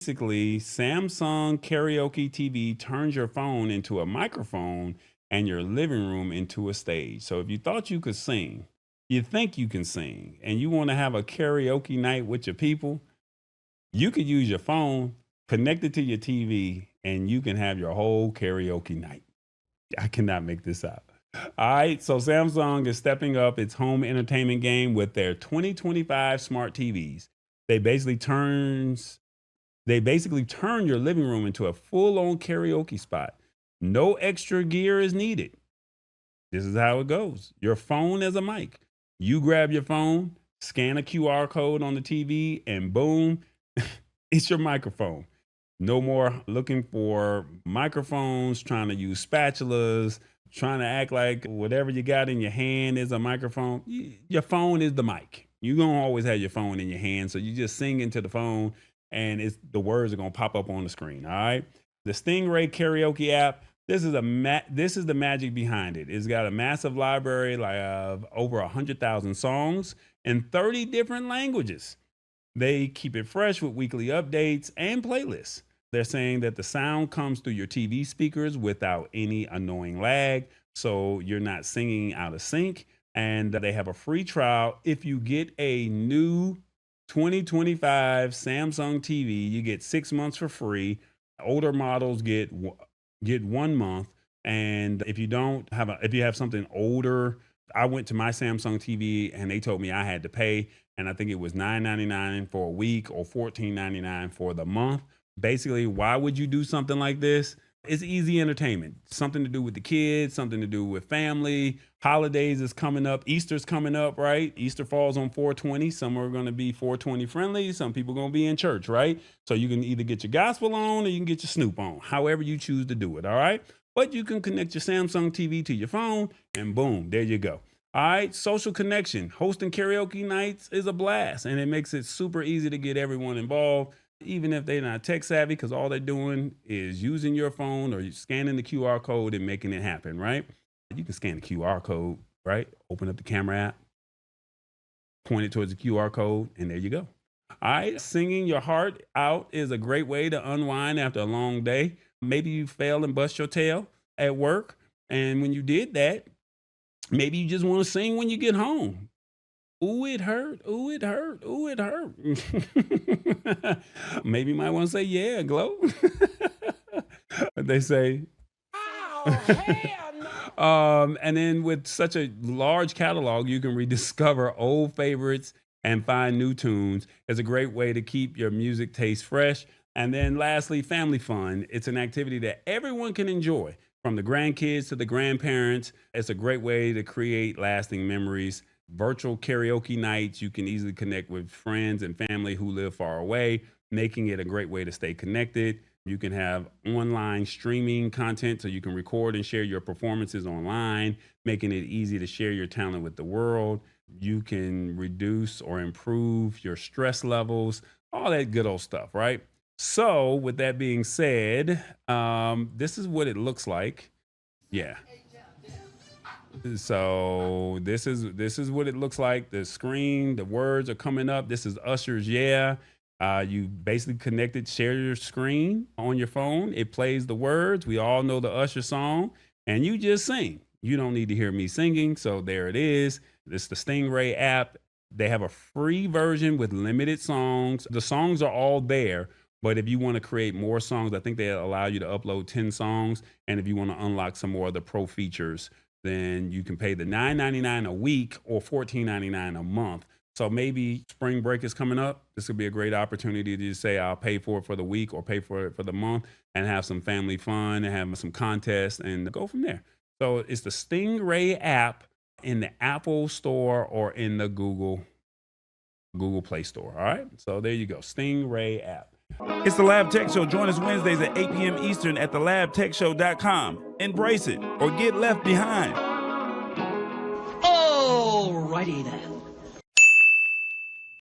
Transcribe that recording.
Basically, Samsung Karaoke TV turns your phone into a microphone and your living room into a stage. So if you thought you could sing, you think you can sing, and you want to have a karaoke night with your people, you could use your phone, connect it to your TV, and you can have your whole karaoke night. I cannot make this up. All right, so Samsung is stepping up its home entertainment game with their 2025 smart TVs. They basically turns they basically turn your living room into a full-on karaoke spot. No extra gear is needed. This is how it goes. Your phone as a mic. You grab your phone, scan a QR code on the TV, and boom, it's your microphone. No more looking for microphones, trying to use spatulas, trying to act like whatever you got in your hand is a microphone. Your phone is the mic. You're going to always have your phone in your hand. So you just sing into the phone and the words are going to pop up on the screen. All right. The Stingray Karaoke app. This is the magic behind it. It's got a massive library of over 100,000 songs in 30 different languages. They keep it fresh with weekly updates and playlists. They're saying that the sound comes through your TV speakers without any annoying lag, so you're not singing out of sync. And they have a free trial. If you get a new 2025 Samsung TV, you get 6 months for free. Older models get 1 month. And if you have something older, I went to my Samsung TV and they told me I had to pay, and I think it was $9.99 for a week or $14.99 for the month. Basically, why would you do something like this? It's easy entertainment, something to do with the kids, something to do with family. Holidays is coming up. Easter's coming up, right? Easter falls on 420. Some are going to be 420 friendly. Some people are going to be in church, right? So you can either get your gospel on or you can get your Snoop on, however you choose to do it, all right? But you can connect your Samsung TV to your phone and boom, there you go. All right, social connection. Hosting karaoke nights is a blast, and it makes it super easy to get everyone involved, even if they're not tech savvy, because all they're doing is using your phone or scanning the QR code and making it happen, right? You can scan the QR code, right? Open up the camera app, point it towards the QR code, and there you go. All right, singing your heart out is a great way to unwind after a long day. Maybe you fail and bust your tail at work, and when you did that, maybe you just want to sing when you get home. Ooh, it hurt. Ooh, it hurt. Ooh, it hurt. Maybe you might want to say, yeah, Glow. They say, Oh, hell no. and then with such a large catalog, you can rediscover old favorites and find new tunes. It's a great way to keep your music taste fresh. And then lastly, family fun. It's an activity that everyone can enjoy, from the grandkids to the grandparents. It's a great way to create lasting memories. Virtual karaoke nights, you can easily connect with friends and family who live far away, making it a great way to stay connected. You can have online streaming content so you can record and share your performances online, making it easy to share your talent with the world. You can reduce or improve your stress levels, all that good old stuff, right? So, with that being said, this is what it looks like. Yeah. So this is what it looks like. The screen, the words are coming up. This is Usher's "Yeah." You basically connected, share your screen on your phone. It plays the words. We all know the Usher song, and you just sing. You don't need to hear me singing. So there it is. It's the Stingray app. They have a free version with limited songs. The songs are all there. But if you want to create more songs, I think they allow you to upload 10 songs. And if you want to unlock some more of the pro features, then you can pay the $9.99 a week or $14.99 a month. So maybe spring break is coming up. This could be a great opportunity to just say, I'll pay for it for the week or pay for it for the month and have some family fun and have some contests and go from there. So it's the Stingray app in the Apple Store or in the Google Play Store. All right. So there you go. Stingray app. It's the Lab Tech Show. Join us Wednesdays at 8 p.m. Eastern at thelabtechshow.com. Embrace it or get left behind. Alrighty then.